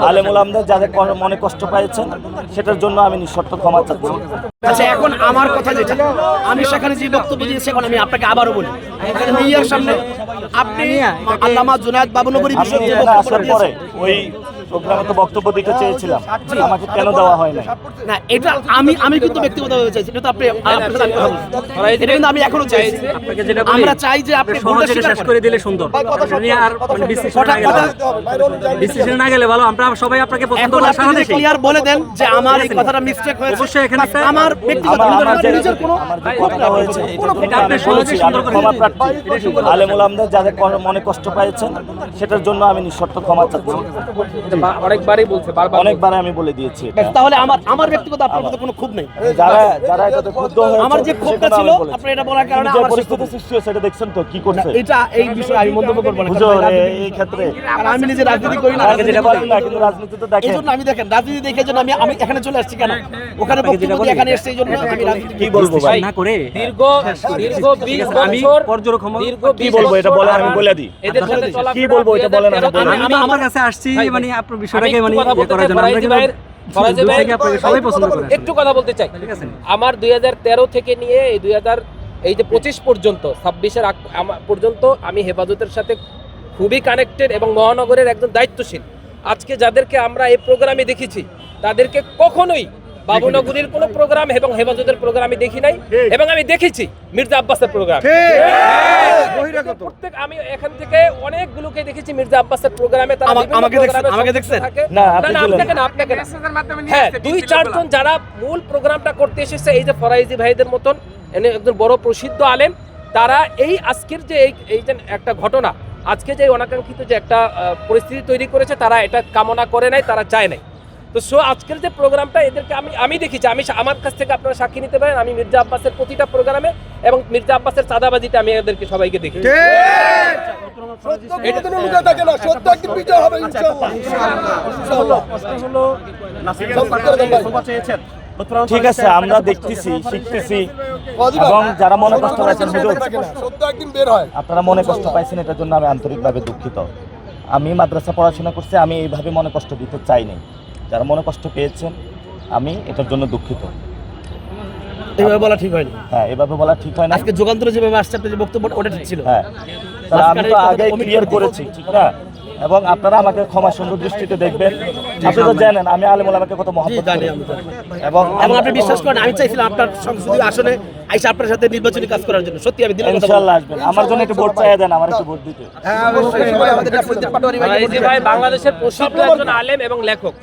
আলেম ওলামাদের যাদের মনে কষ্ট পাইছেন সেটার জন্য আমি নিঃশর্ত ক্ষমা চাচ্ছি। আচ্ছা, এখন আমার কথা যেটা আমি সেখানে যে বক্তব্য দিয়েছি, এখন আমি আপনাকে আবারও বলি, মিডিয়ার সামনে আপনি আল্লামা জুনায়েদ বাবুনগরী বিষয়ে যে বক্তব্য দিয়েছেন, ওই প্রোগ্রামে তো বক্তব্য দিতে চেয়েছিলাম, আমাকে কেন দেওয়া হয় না? এটা আমি কিন্তু ব্যক্তিগতভাবে চাইছি, এটা তো আপনি এটা কিন্তু আমি এখনো চাইছি। আমরা চাই যে আপনি শেষ করে দিলে সুন্দর, আর ডিসিশন না গেলে ভালো। আমরা সবাই আপনাকে পছন্দ করি, সারা দেশে ক্লিয়ার বলে দেন যে আমার এই কথাটা মিস্টেক হয়েছে। অবশ্যই এখানে আমার ব্যক্তিগত নিজের কোনো কথা হয়েছে, এটা আপনি সহজে সুন্দর করে ক্ষমা প্রার্থী। আলেম ওলামাদের যাদের মনে কষ্ট পাইছেন সেটার জন্য আমি নিঃশর্ত ক্ষমা চাচ্ছি। অনেকবারই বলছে, অনেকবারই আমি বলে দিয়েছি। তাহলে আমার ব্যক্তিগত আপনার মধ্যে কোনো ক্ষোভ নেই। যারা এটাতে ক্ষুব্ধ হয়েছে, আমার যে ক্ষোভটা ছিল আপনি এটা বলার কারণে আমার পরিস্থিতি সৃষ্টি হয়েছে, এটা দেখছেন তো কি করছে। এটা এই বিষয়ে আমি মন্তব্য করব না, হুজুর এই ক্ষেত্রে আমি নিজে রাজনীতি করি না, যেটা বলেন না, কিন্তু রাজনীতি তো দেখেন। এইজন্য আমি দেখেন রাজনীতি দেখে জন্য আমি এখানে চলে আসছি। কেন ওখানে বক্তব্য দিয়ে এখানে এসেছি, এইজন্য আমি রাজনীতি কি বলবো ভাই না করে দীর্ঘ 20 বছর কি বলবো এটা বলেন, আমি বলে দিই। এদের সাথে চলা কি বলবো এটা বলেন, আমি আমার কাছে আসছি মানে আপনার বিষয়টাকে মানে ইয়ে করার জন্য। আমরা সবাই পছন্দ করি। একটু কথা বলতে চাই, ঠিক আছে? আমার 2013 থেকে নিয়ে এই যে 25 পর্যন্ত 26-এর পর্যন্ত আমি হেফাজতের সাথে খুবই কানেক্টেড এবং মহানগরের একজন দায়িত্বশীল। আজকে যাদেরকে আমরা এই প্রোগ্রামে দেখেছি তাদেরকে কখনোই বাবুনগরীর কোনো প্রোগ্রাম এবং হেফাজতের প্রোগ্রামে দেখি নাই, এবং আমি দেখেছি মির্জা আব্বাসের প্রোগ্রাম। আমি এখান থেকে অনেকগুলোকে দেখেছি মির্জা আব্বাসের প্রোগ্রামে। আমাকে দেখছেন না, আপনাকে হ্যাঁ, 2-4 জন যারা মূল প্রোগ্রামটা করতে এসেছে, এই যে ফরাইজি ভাইদের মতন একজন বড় প্রসিদ্ধ আলেম, তারা এই আজকের যে এই যে একটা ঘটনা, আজকে যে অনাকাঙ্ক্ষিত যে একটা পরিস্থিতি তৈরি করেছে, তারা এটা কামনা করে নাই, তারা চায় নাই। তো আজকের যে প্রোগ্রামটা এদেরকে আমি দেখেছি, আমার কাছ থেকে আপনারা সাক্ষী নিতে পারেন, আমি মির্জা আব্বাসের প্রতিটা প্রোগ্রামে এবং মির্জা আব্বাসের চাঁদাবাজিটা আমি এদেরকে সবাইকে দেখি। ঠিক আছে, আমরা দেখতেছি, শিখতেছি, এবং যারা মনে কষ্ট পাইছেন, আপনারা মনে কষ্ট পাইছেন, এটার জন্য আমি আন্তরিকভাবে দুঃখিত। আমি মাদ্রাসা পড়াশোনা করছি, আমি এইভাবে মনে কষ্ট দিতে চাইনি। যারা মনে কষ্ট পেয়েছেন, আমি এটার জন্য দুঃখিত। এভাবে বলা ঠিক হয়নি। হ্যাঁ, এভাবে বলা ঠিক হয় না। আজকে যুগান্তরে যেভাবে আসছে আপনার যে বক্তব্য, ওটা ঠিক ছিল। হ্যাঁ, আমি তো আগে ক্লিয়ার করেছি, ঠিক না? এবং আপনারা আমাকে ক্ষমা সুন্দর দৃষ্টিতে দেখবেন। আপনি তো জানেন আমি আলেম ওলামাকে কত মহব্বত করি, এবং আপনি বিশ্বাস করেন আমি চাইছিলাম আপনার সংসদীয় আসনে আইসা আপনার সাথে নির্বাচনী কাজ করার জন্য। সত্যি আমি দিলাম, ইনশাআল্লাহ আসবেন। আমার জন্য একটু ভোট চাইয়া দেন, আমার একটু ভোট দিতে। হ্যাঁ, অবশ্যই। আমাদের ফরিদপুর পাটোয়ারি ভাই বাংলাদেশের প্রসিদ্ধ একজন আলেম এবং লেখক,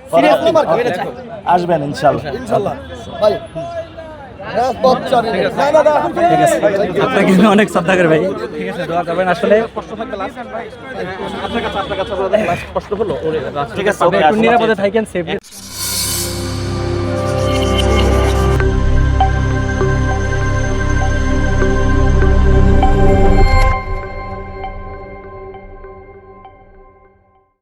আসবেন ইনশাআল্লাহ ভাই। আপনাকে অনেক শ্রদ্ধা করি ভাই, ঠিক আছে? দোয়া করবেন। আসলে ঠিক আছে, নিরাপদে থাকেন, সেফলি।